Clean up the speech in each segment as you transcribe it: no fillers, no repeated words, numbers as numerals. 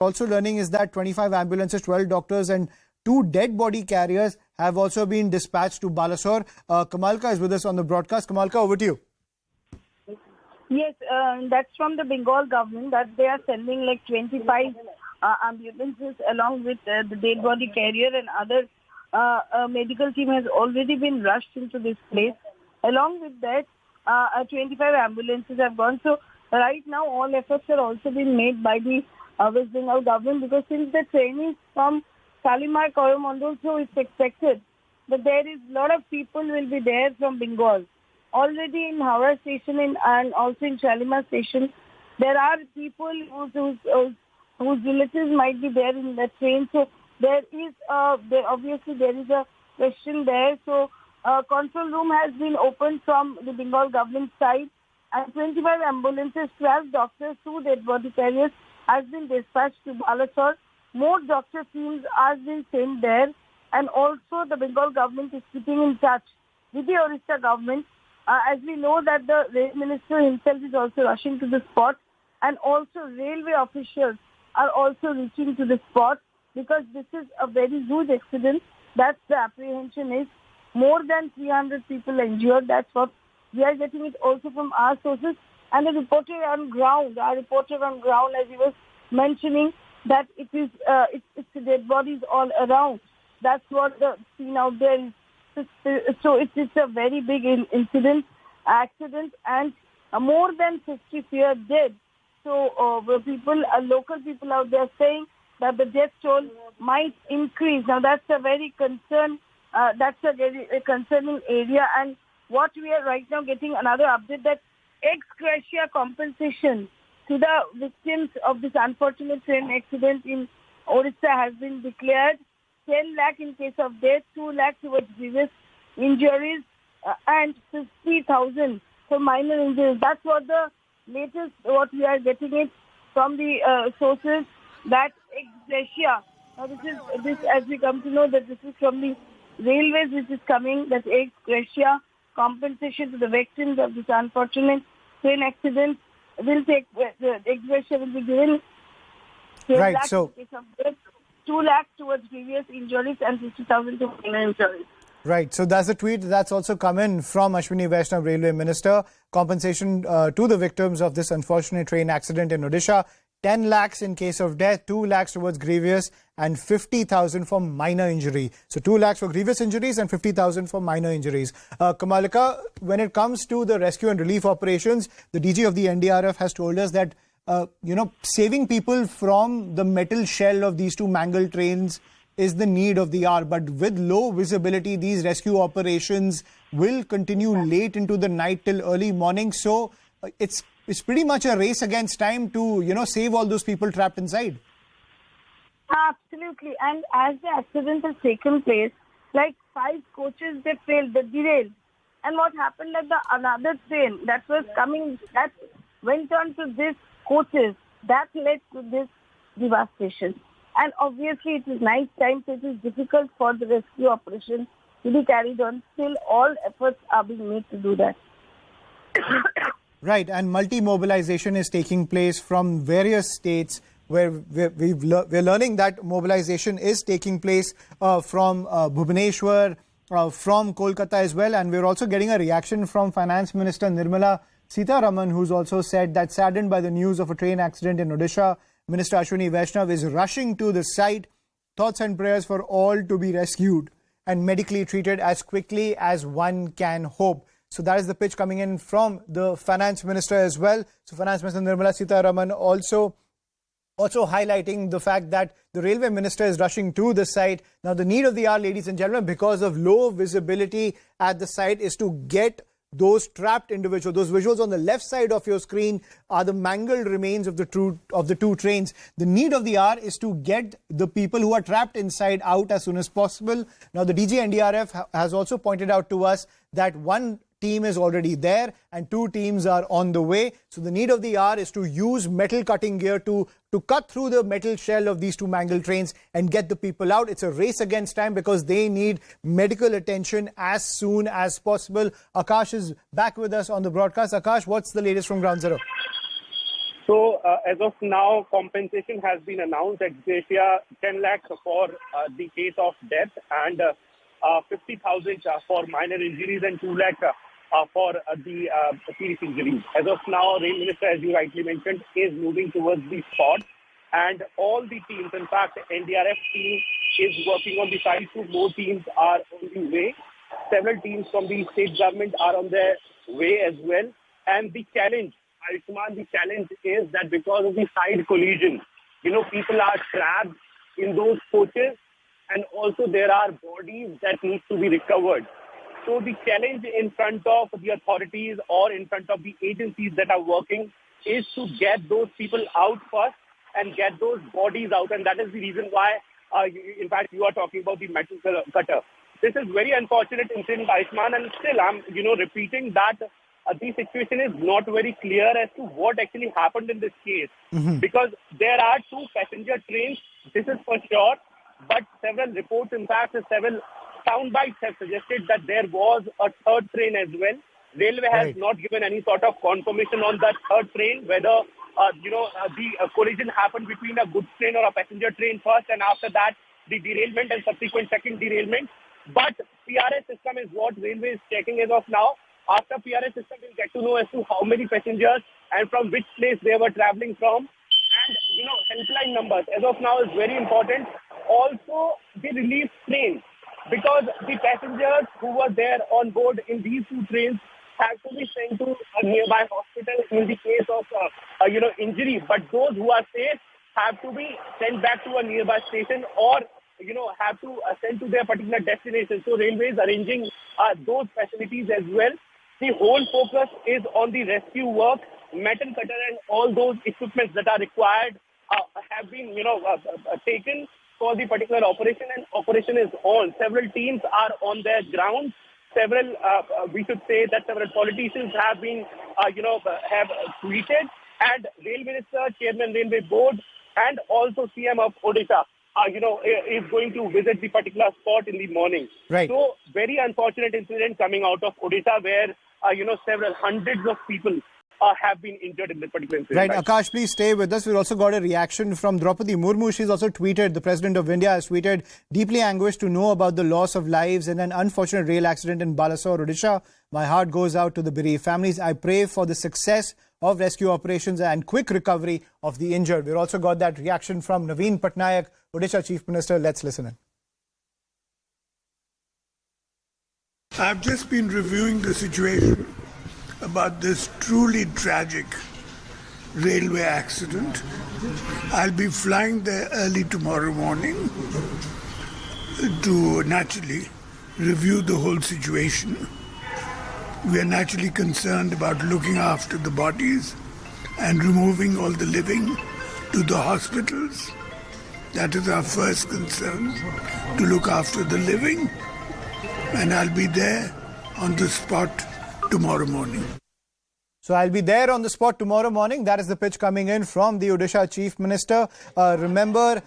also learning is that 25 ambulances, 12 doctors and 2 dead body carriers have also been dispatched to Balasore. Kamalka is with us on the broadcast. Kamalka, over to you. Yes, that's from the Bengal government that they are sending like 25 ambulances along with the dead body carrier, and other medical team has already been rushed into this place. Along with that, 25 ambulances have gone. So right now all efforts are also being made by the West Bengal government, because since the train is from Shalimar Coromandel, so it's expected that there is a lot of people will be there from Bengal. Already in Howrah station and also in Shalimar station, there are people whose relatives might be there in the train. So obviously there is a question there. So control room has been opened from the Bengal government side, and 25 ambulances, 12 doctors, 2 dead body carriers has been dispatched to Balasore. More doctor teams are being sent there, and also the Bengal government is keeping in touch with the Odisha government. As we know that the rail minister himself is also rushing to the spot, and also railway officials are also reaching to the spot, because this is a very huge accident. That's the apprehension is. More than 300 people injured. That's what we are getting it also from our sources. And the reporter on ground, as he was mentioning, that it is it's dead bodies all around. That's what the scene out there is. So it's a very big accident, and more than 50 fear dead. So local people out there saying that the death toll might increase. Now that's a very concerning area. And what we are right now getting another update that ex-gratia compensation to the victims of this unfortunate train accident in Odisha has been declared. 10 lakh in case of death, 2 lakh towards grievous injuries, and 50,000 for minor injuries. That's what the latest, what we are getting it from the sources, that ex-gratia. Now this as we come to know that this is from the railways, which is coming, that ex-gratia compensation to the victims of this unfortunate train accident will take, the ex-gratia will be given. Right, so in case of death, 2 lakh towards grievous injuries and 50,000 to minor injuries. Right, so that's a tweet that's also come in from Ashwini Vaishnav, Railway Minister. Compensation to the victims of this unfortunate train accident in Odisha. 10 lakhs in case of death, 2 lakhs towards grievous, and 50,000 for minor injury. So 2 lakhs for grievous injuries and 50,000 for minor injuries. Kamalika, when it comes to the rescue and relief operations, the DG of the NDRF has told us that saving people from the metal shell of these 2 mangled trains is the need of the hour. But with low visibility, these rescue operations will continue late into the night till early morning. So it's pretty much a race against time to, save all those people trapped inside. Absolutely. And as the accident has taken place, like 5 coaches, they failed, they derailed. And what happened, like another train that was coming, that went on to this coaches, that led to this devastation. And obviously it is night time, so it is difficult for the rescue operation to be carried on. Still, all efforts are being made to do that. Right, and multi-mobilization is taking place from various states, where we're learning that mobilization is taking place from Bhubaneswar, from Kolkata as well. And we're also getting a reaction from Finance Minister Nirmala Sitharaman, who's also said that saddened by the news of a train accident in Odisha, Minister Ashwini Vaishnav is rushing to the site. Thoughts and prayers for all to be rescued and medically treated as quickly as one can hope. So that is the pitch coming in from the Finance Minister as well. So Finance Minister Nirmala Sitharaman also highlighting the fact that the Railway Minister is rushing to the site. Now the need of the hour, ladies and gentlemen, because of low visibility at the site, is to get those trapped individuals. Those visuals on the left side of your screen are the mangled remains of the 2 trains. The need of the hour is to get the people who are trapped inside out as soon as possible. Now the DG NDRF has also pointed out to us that 1 team is already there and 2 teams are on the way. So the need of the hour is to use metal cutting gear to cut through the metal shell of these 2 mangled trains and get the people out. It's a race against time because they need medical attention as soon as possible. Akash is back with us on the broadcast. Akash, what's the latest from Ground Zero? So as of now, compensation has been announced, ex-gratia 10 lakh for the case of death and 50,000 for minor injuries and 2 lakh for the serious injuries. As of now, Rail Minister, as you rightly mentioned, is moving towards the spot, and all the teams, in fact, NDRF team is working on the site, so more teams are on the way. Several teams from the state government are on their way as well. And the challenge, Ayushman, the challenge is that because of the side collision, people are trapped in those coaches, and also there are bodies that need to be recovered. So the challenge in front of the authorities or in front of the agencies that are working is to get those people out first and get those bodies out. And that is the reason why, in fact, you are talking about the metal cutter. This is very unfortunate incident, Ayushman, and still I'm, repeating that the situation is not very clear as to what actually happened in this case. Because there are 2 passenger trains, this is for sure, but several reports, in fact, several sound bites have suggested that there was a third train as well. Railway has not given any sort of confirmation on that third train, whether, the collision happened between a goods train or a passenger train first, and after that, the derailment and subsequent second derailment. But PRS system is what Railway is checking as of now. After PRS system, we'll get to know as to how many passengers and from which place they were traveling from. And, helpline numbers as of now is very important. Also, the relief trains, because the passengers who were there on board in these 2 trains have to be sent to a nearby hospital in the case of, injury. But those who are safe have to be sent back to a nearby station or, have to send to their particular destination. So Railway is arranging those facilities as well. The whole focus is on the rescue work. Metal cutter and all those equipments that are required have been, taken for the particular operation, and operation is on. Several teams are on their ground. Several, we should say that several politicians have been, have tweeted, and Rail Minister, Chairman Railway Board, and also CM of Odisha, is going to visit the particular spot in the morning. Right. So, very unfortunate incident coming out of Odisha where, several hundreds of people have been injured in this particular incident. Right, Akash, please stay with us. We've also got a reaction from Draupadi Murmu. She's also tweeted, the President of India has tweeted, deeply anguished to know about the loss of lives in an unfortunate rail accident in Balasore, Odisha. My heart goes out to the bereaved families. I pray for the success of rescue operations and quick recovery of the injured. We've also got that reaction from Naveen Patnaik, Odisha Chief Minister. Let's listen in. I've just been reviewing the situation about this truly tragic railway accident. I'll be flying there early tomorrow morning to naturally review the whole situation. We are naturally concerned about looking after the bodies and removing all the living to the hospitals. That is our first concern, to look after the living. And I'll be there on the spot tomorrow morning. So I'll be there on the spot tomorrow morning. That is the pitch coming in from the Odisha Chief Minister. Remember,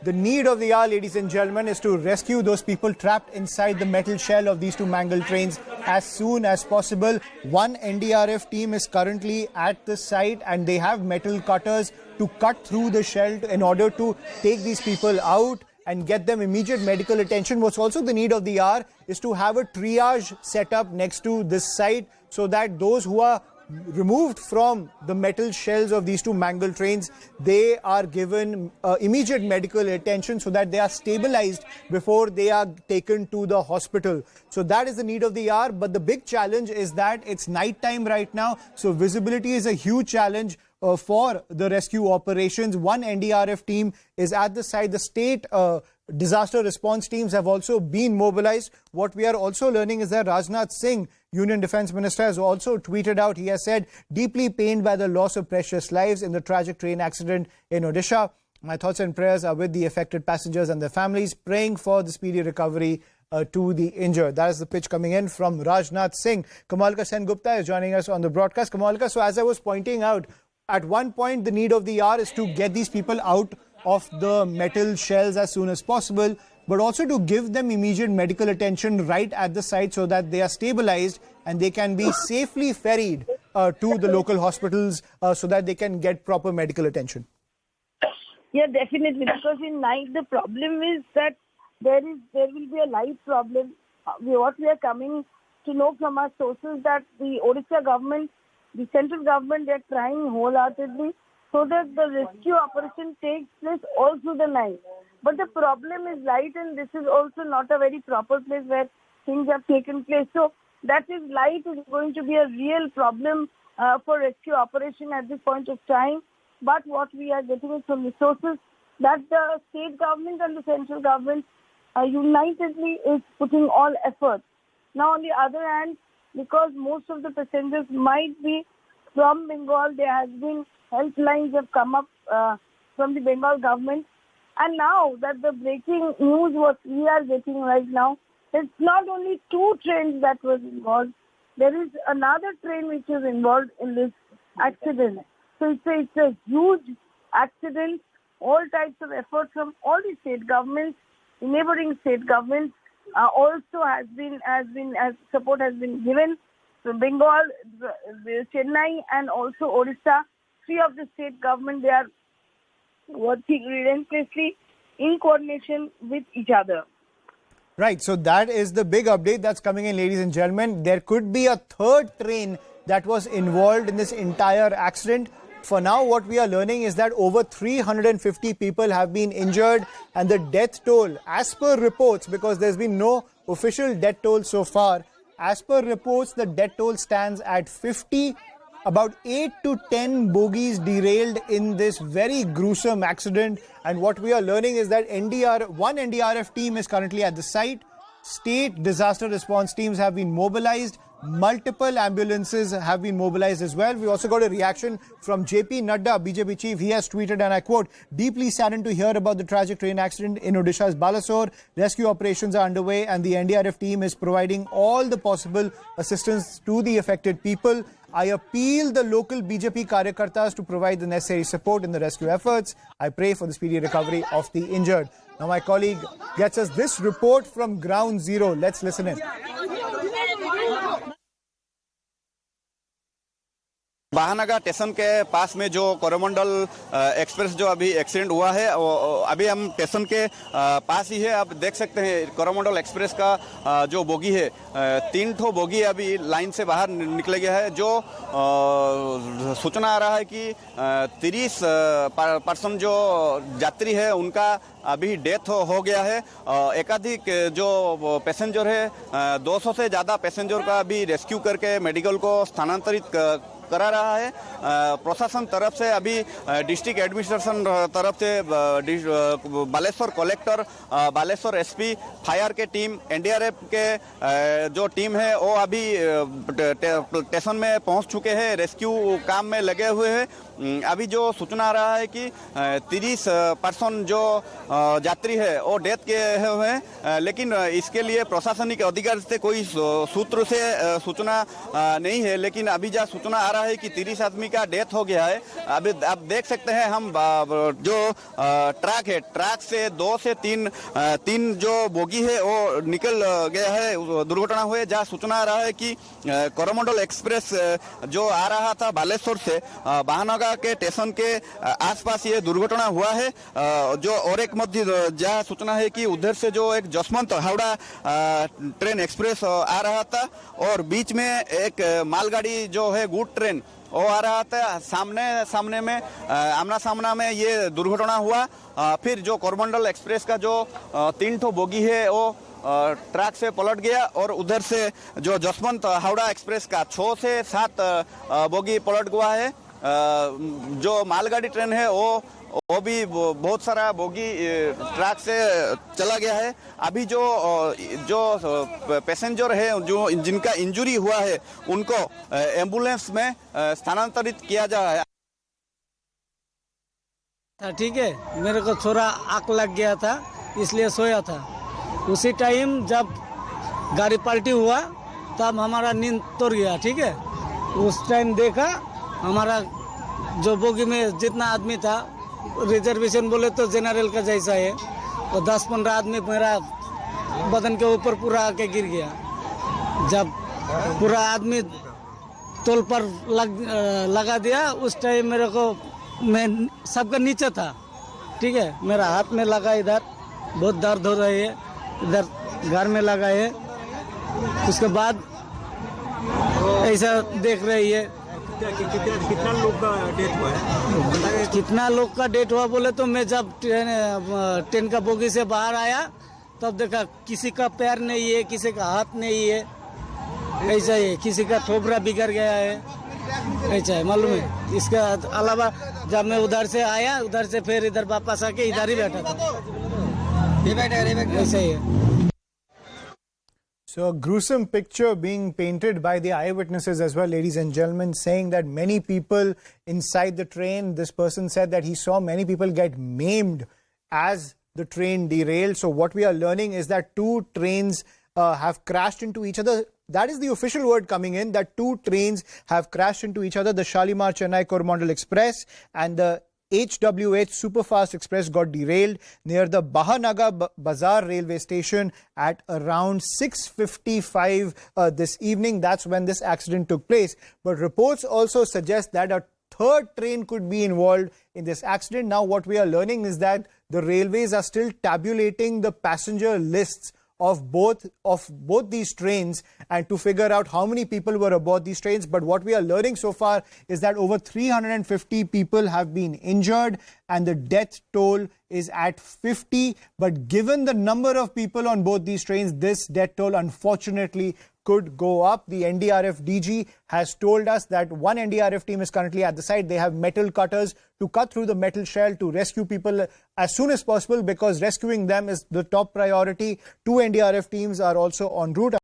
the need of the hour, ladies and gentlemen, is to rescue those people trapped inside the metal shell of these 2 mangled trains as soon as possible. 1 NDRF team is currently at the site and they have metal cutters to cut through the shell in order to take these people out and get them immediate medical attention. What's also the need of the hour is to have a triage set up next to this site so that those who are removed from the metal shells of these 2 mangled trains, they are given immediate medical attention so that they are stabilized before they are taken to the hospital. So that is the need of the hour. But the big challenge is that it's night time right now. So visibility is a huge challenge for the rescue operations. 1 NDRF team is at the site. The state disaster response teams have also been mobilized. What we are also learning is that Rajnath Singh, Union Defence Minister, has also tweeted out. He has said, deeply pained by the loss of precious lives in the tragic train accident in Odisha. My thoughts and prayers are with the affected passengers and their families, praying for the speedy recovery to the injured. That is the pitch coming in from Rajnath Singh. Kamalka Sen-Gupta is joining us on the broadcast. Kamalka, so as I was pointing out, at one point the need of the hour is to get these people out of the metal shells as soon as possible, but also to give them immediate medical attention right at the site so that they are stabilized and they can be safely ferried to the local hospitals so that they can get proper medical attention? Yeah, definitely. Because in night the problem is that there will be a light problem. What we are coming to know from our sources that the Odisha government, the central government, they are trying wholeheartedly so that the rescue operation takes place all through the night. But the problem is light, and this is also not a very proper place where things have taken place. So that is, light is going to be a real problem for rescue operation at this point of time. But what we are getting is from resources that the state government and the central government unitedly is putting all efforts. Now, on the other hand, because most of the passengers might be from Bengal, there has been helplines have come up from the Bengal government. And now that the breaking news what we are getting right now, it's not only 2 trains that was involved. There is another train which is involved in this accident. So it's a huge accident. All types of efforts from all the state governments, neighboring state governments, also has been support has been given from Bengal, Chennai, and also Odisha. 3 of the state government, they are working relentlessly in coordination with each other. Right, so that is the big update that's coming in, ladies and gentlemen. There could be a 3rd train that was involved in this entire accident. For now, what we are learning is that over 350 people have been injured, and the death toll, as per reports, because there's been no official death toll so far, as per reports, the death toll stands at 50. About 8 to 10 bogies derailed in this very gruesome accident. And what we are learning is that one NDRF team is currently at the site. State disaster response teams have been mobilized. Multiple ambulances have been mobilized as well. We also got a reaction from JP Nadda, BJP chief. He has tweeted, and I quote, "Deeply saddened to hear about the tragic train accident in Odisha's Balasore. Rescue operations are underway and the NDRF team is providing all the possible assistance to the affected people. I appeal the local BJP Karyakartas to provide the necessary support in the rescue efforts. I pray for the speedy recovery of the injured." Now my colleague gets us this report from ground zero. Let's listen in. Bahanaga station के पास में जो Coromandel express जो अभी accident हुआ है, अभी हम station के पास ही है। आप देख सकते हैं कोरोमंडल एक्सप्रेस का जो बोगी है, 3 ठो बोगी अभी लाइन से बाहर निकले गया है। जो सूचना आ रहा है कि 30% जो यात्री है उनका अभी डेथ हो गया है। एकाधिक जो पैसेंजर है, 200 से ज़्यादा पैसेंजर का अभी रेस्क्यू करके मेडिकल को स्थानांतरित करा रहा है। प्रशासन तरफ से अभी डिस्ट्रिक्ट एडमिनिस्ट्रेशन तरफ से Baleshwar collector, Baleshwar SP, fire के टीम, एनडीआरएफ के जो टीम है वो अभी स्टेशन में पहुंच चुके हैं, रेस्क्यू काम में लगे हुए हैं। अभी जो सूचना आ रहा है कि 30% जो यात्री है वो डेथ के हुए हैं, लेकिन इसके लिए प्रशासनिक अधिकारी से कोई सूत्र से सूचना नहीं है। लेकिन अभी जो सूचना आ रहा है कि 30 आदमी का डेथ हो गया है। अभी आप देख सकते हैं हम जो ट्रैक है, ट्रैक से 2 से 3 जो बोगी है वो निकल गया है, दुर्घटना हुए। जहाँ सूचना आ रहा है कि कोरोमंडल एक्सप्रेस जो आ रहा था बालेश्वर से बहानागा के स्टेशन के आसपास ये दुर्घटना हुआ है। जो और एक मध्य जहाँ सूचना है कि उधर से जो एक जसवंत हावड़ा ट्रेन एक्सप्रेस आ रहा था और बीच में एक मालगाड़ी जो है गुड ट्रेन वो आ रहा था। सामने में आमना सामना में ये दुर्घटना हुआ। फिर जो कोरोमंडल एक्सप्रेस का जो 3 ठो बोगी है वो ट्रैक से पलट गया और उधर से जो जसवंत हावड़ा एक्सप्रेस का 6 से 7 बोगी पलट गया है। जो मालगाड़ी ट्रेन है वो भी बहुत सारा बोगी ट्रैक से चला गया है। अभी जो पैसेंजर है जो जिनका इंजरी हुआ है उनको एम्बुलेंस में स्थानांतरित किया जा रहा है। ठीक है, मेरे को थोड़ा आग लग गया था इसलिए सोया था। उसी टाइम जब गाड़ी पलटी हुआ तब हमारा नींद तोड़ गया। ठीक है, उस टाइम देखा हमारा जो बोगी में जितना आदमी था, रिजर्वेशन बोले तो जनरल का जैसा है, और 10-15 आदमी मेरा बदन के ऊपर पूरा आके गिर गया। जब पूरा आदमी टोल पर लगा दिया। उस टाइम मेरे को, मैं सबका नीचे था, ठीक है, मेरा हाथ में लगा, इधर बहुत दर्द हो रही है, इधर घर में लगा है। उसके बाद ऐसा देख रही है। कितना लोग का डेथ हुआ है? कितना लोग का डेथ हुआ बोले तो मैं जब ट्रेन का बोगी से बाहर आया तब देखा किसी का पैर नहीं है, किसी का हाथ नहीं है, ऐसा है, किसी का थोबरा बिगड़ गया है, ऐसा है, मालूम है। इसके अलावा जब मैं उधर से आया, उधर से फिर इधर वापस आके इधर ही बैठा था, ऐसा ही है। So a gruesome picture being painted by the eyewitnesses as well, ladies and gentlemen, saying that many people inside the train, this person said that he saw many people get maimed as the train derailed. So what we are learning is that two trains have crashed into each other. That is the official word coming in, that two trains have crashed into each other. The Shalimar Chennai Coromandel Express and the HWH Superfast Express got derailed near the Bahanaga Bazaar railway station at around 6:55 this evening. That's when this accident took place. But reports also suggest that a third train could be involved in this accident. Now what we are learning is that the railways are still tabulating the passenger lists of both these trains and to figure out how many people were aboard these trains. But what we are learning so far is that over 350 people have been injured and the death toll is at 50. But given the number of people on both these trains, this death toll unfortunately could go up. The NDRF DG has told us that one NDRF team is currently at the site. They have metal cutters to cut through the metal shell to rescue people as soon as possible, because rescuing them is the top priority. Two NDRF teams are also en route.